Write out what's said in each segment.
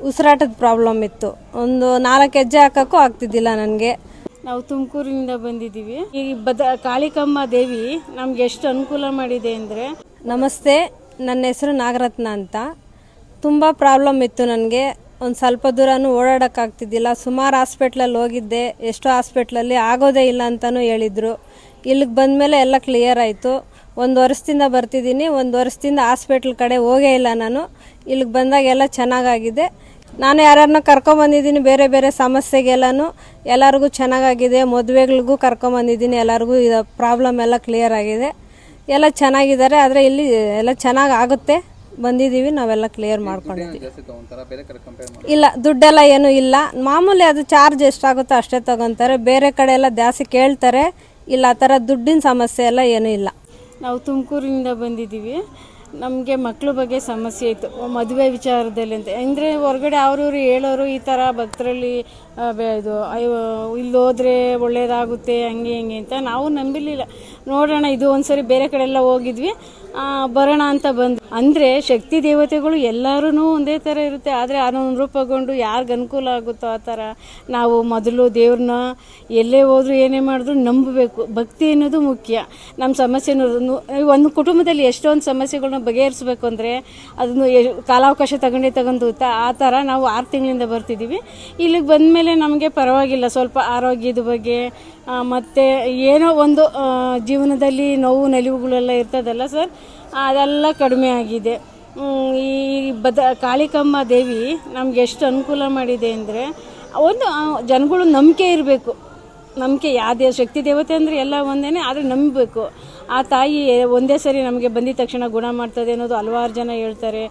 ಉಸಿರಾಟದ ಪ್ರಾಬ್ಲಮ್ ಇತ್ತು. ಒಂದು 4 ಹೆಜ್ಜೆ ಹಾಕಕ್ಕೂ ಆಗ್ತಿದ್ದಿಲ್ಲ ನನಗೆ. ನಾವು ತುಮಕೂರಿನಿಂದ ಬಂದಿದ್ದೀವಿ. ಈ ಕಾಳಿಕಮ್ಮ ದೇವಿ ನಮ್ಗೆ ಎಷ್ಟು ಅನುಕೂಲ ಮಾಡಿದೆ ಅಂದರೆ. ನಮಸ್ತೆ, ನನ್ನ ಹೆಸರು ನಾಗರತ್ನ ಅಂತ. ತುಂಬ ಪ್ರಾಬ್ಲಮ್ ಇತ್ತು ನನಗೆ. ಒಂದು ಸ್ವಲ್ಪ ದೂರನೂ ಓಡಾಡೋಕ್ಕಾಗ್ತಿದ್ದಿಲ್ಲ. ಸುಮಾರು ಹಾಸ್ಪಿಟ್ಲಲ್ಲಿ ಹೋಗಿದ್ದೆ. ಎಷ್ಟೋ ಹಾಸ್ಪಿಟ್ಲಲ್ಲಿ ಆಗೋದೇ ಇಲ್ಲ ಅಂತಲೂ ಹೇಳಿದರು. ಇಲ್ಲಿಗೆ ಬಂದಮೇಲೆ ಎಲ್ಲ ಕ್ಲಿಯರ್ ಆಯಿತು. 1 ವರ್ಷದಿಂದ ಬರ್ತಿದ್ದೀನಿ. 1 ವರ್ಷದಿಂದ ಹಾಸ್ಪಿಟ್ಲ್ ಕಡೆ ಹೋಗೇ ಇಲ್ಲ ನಾನು. ಇಲ್ಲಿಗೆ ಬಂದಾಗ ಎಲ್ಲ ಚೆನ್ನಾಗಾಗಿದೆ. ನಾನು ಯಾರನ್ನ ಕರ್ಕೊಂಬಂದಿದ್ದೀನಿ ಬೇರೆ ಬೇರೆ ಸಮಸ್ಯೆಗೆಲ್ಲನೂ. ಎಲ್ಲರಿಗೂ ಚೆನ್ನಾಗಾಗಿದೆ. ಮದುವೆಗಳಿಗೂ ಕರ್ಕೊಂಬಂದಿದ್ದೀನಿ. ಎಲ್ಲರಿಗೂ ಇದು ಪ್ರಾಬ್ಲಮ್ ಎಲ್ಲ ಕ್ಲಿಯರ್ ಆಗಿದೆ. ಎಲ್ಲ ಚೆನ್ನಾಗಿದ್ದಾರೆ. ಆದರೆ ಇಲ್ಲಿ ಎಲ್ಲ ಚೆನ್ನಾಗಿ ಆಗುತ್ತೆ. ಬಂದಿದ್ದೀವಿ, ನಾವೆಲ್ಲ ಕ್ಲಿಯರ್ ಮಾಡ್ಕೊಂಡಿದ್ದೀವಿ. ಇಲ್ಲ, ದುಡ್ಡೆಲ್ಲ ಏನೂ ಇಲ್ಲ. ಮಾಮೂಲಿ ಅದು ಚಾರ್ಜ್ ಎಷ್ಟಾಗುತ್ತೋ ಅಷ್ಟೇ ತಗೊತಾರೆ. ಬೇರೆ ಕಡೆ ಎಲ್ಲ ಜಾಸ್ತಿ ಕೇಳ್ತಾರೆ. ಇಲ್ಲ, ಆ ಥರ ದುಡ್ಡಿನ ಸಮಸ್ಯೆ ಎಲ್ಲ ಏನೂ ಇಲ್ಲ. ನಾವು ತುಮಕೂರಿನಿಂದ ಬಂದಿದ್ದೀವಿ. ನಮಗೆ ಮಕ್ಕಳ ಬಗ್ಗೆ ಸಮಸ್ಯೆ ಇತ್ತು, ಮದುವೆ ವಿಚಾರದಲ್ಲಿ ಅಂತ. ಅಂದರೆ ಹೊರಗಡೆ ಅವ್ರವ್ರು ಹೇಳೋರು ಈ ಥರ ಭಕ್ತರಲ್ಲಿ ಇದು ಇಲ್ಲಿ ಹೋದರೆ ಒಳ್ಳೇದಾಗುತ್ತೆ ಹಂಗೆ ಹಿಂಗೆ ಅಂತ. ನಾವು ನಂಬಿರಲಿಲ್ಲ. ನೋಡೋಣ, ಇದು ಒಂದ್ಸರಿ ಬೇರೆ ಕಡೆ ಎಲ್ಲ ಹೋಗಿದ್ವಿ, ಬರೋಣ ಅಂತ ಬಂದು. ಅಂದರೆ ಶಕ್ತಿ ದೇವತೆಗಳು ಎಲ್ಲರೂ ಒಂದೇ ಥರ ಇರುತ್ತೆ. ಆದರೆ ರೂಪಗೊಂಡು ಯಾರಿಗೆ ಅನುಕೂಲ ಆಗುತ್ತೋ ಆ ಥರ ನಾವು ಮೊದಲು ದೇವ್ರನ್ನ ಎಲ್ಲೇ ಹೋದ್ರು ಏನೇ ಮಾಡಿದ್ರು ನಂಬಬೇಕು. ಭಕ್ತಿ ಅನ್ನೋದು ಮುಖ್ಯ. ನಮ್ಮ ಸಮಸ್ಯೆ ಒಂದು ಕುಟುಂಬದಲ್ಲಿ ಎಷ್ಟೊಂದು ಸಮಸ್ಯೆಗಳನ್ನ ಬಗೆಹರಿಸ್ಬೇಕು ಅಂದರೆ ಅದನ್ನು ಕಾಲಾವಕಾಶ ತಗೊಂಡು ಆ ಥರ ನಾವು 6 ತಿಂಗಳಿಂದ ಬರ್ತಿದ್ದೀವಿ. ಇಲ್ಲಿಗೆ ಬಂದಮೇಲೆ ನಮಗೆ ಪರವಾಗಿಲ್ಲ. ಸ್ವಲ್ಪ ಆರೋಗ್ಯದ ಬಗ್ಗೆ ಮತ್ತು ಏನೋ ಒಂದು ಜೀವನದಲ್ಲಿ ನೋವು ನಲಿವುಗಳೆಲ್ಲ ಇರ್ತದಲ್ಲ ಸರ್, ಅದೆಲ್ಲ ಕಡಿಮೆ ಆಗಿದೆ. ಈ ಕಾಳಿಕಮ್ಮ ದೇವಿ ನಮ್ಗೆ ಎಷ್ಟು ಅನುಕೂಲ ಮಾಡಿದೆ ಅಂದರೆ, ಒಂದು ಜನಗಳು ನಂಬಿಕೆ ಇರಬೇಕು. ನಂಬಿಕೆ ಯಾವುದೇ ಶಕ್ತಿ ದೇವತೆ ಅಂದರೆ ಎಲ್ಲ ಒಂದೇ, ಆದರೆ ನಂಬಬೇಕು. ಆ ತಾಯಿ ಒಂದೇ ಸರಿ ನಮಗೆ ಬಂದಿದ ತಕ್ಷಣ ಗುಣ ಮಾಡ್ತದೆ ಅನ್ನೋದು ಹಲವಾರು ಜನ ಹೇಳ್ತಾರೆ.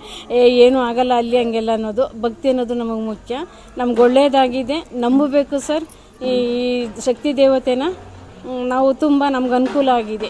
ಏನೂ ಆಗಲ್ಲ ಅಲ್ಲಿ ಹಂಗೆಲ್ಲ ಅನ್ನೋದು. ಭಕ್ತಿ ಅನ್ನೋದು ನಮಗೆ ಮುಖ್ಯ. ನಮ್ಗೆ ಒಳ್ಳೆಯದಾಗಿದೆ, ನಂಬಬೇಕು ಸರ್ ಈ ಶಕ್ತಿ ದೇವತೆನ. ನಾವು ತುಂಬ ನಮ್ಗೆ ಅನುಕೂಲ ಆಗಿದೆ.